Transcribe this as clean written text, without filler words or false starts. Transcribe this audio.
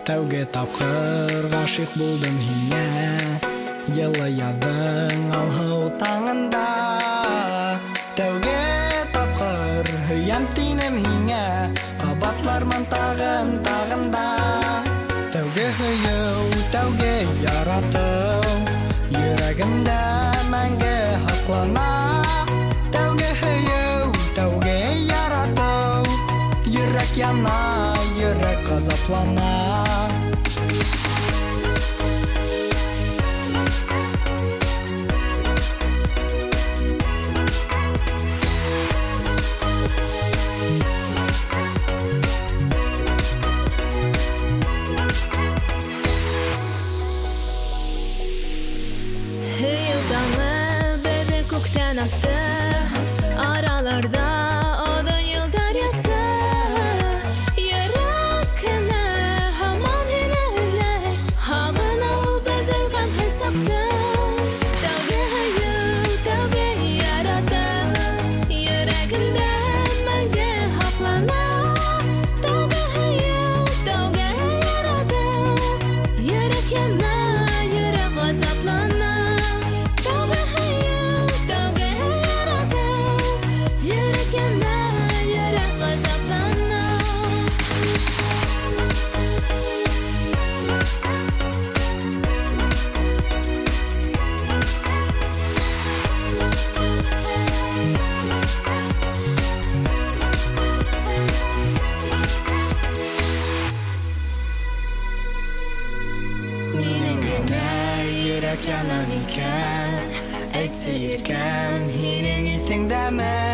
Тәүге тапкыр гашык булдым һиңә, елыядың алһыу таңында. Тәүге тапкыр һөям тинем һиңә, кабатлармын тагын тагында. Тәүге һөю, тәүге яратыу, йөрәгемдә мәңге һаклана. Тәүге һөю, тәүге яратыу, йөрәк яна, йөрәк газаплана. Aralarda odun yıldar yattı, yürekine haman hileyle, halın ol bedel gam hesaptı. Tevge hayır, tevge yaradı, yüreğinde menge haplana. Tevge hayır, tevge yaradı, yürek yana, yürek azaplana. Tevge hayır, tevge yaradı, yürek yana, yürek azaplana. Minің генә Йөрәк янам икән, әйтсе иркәм, һинең исеңдәме?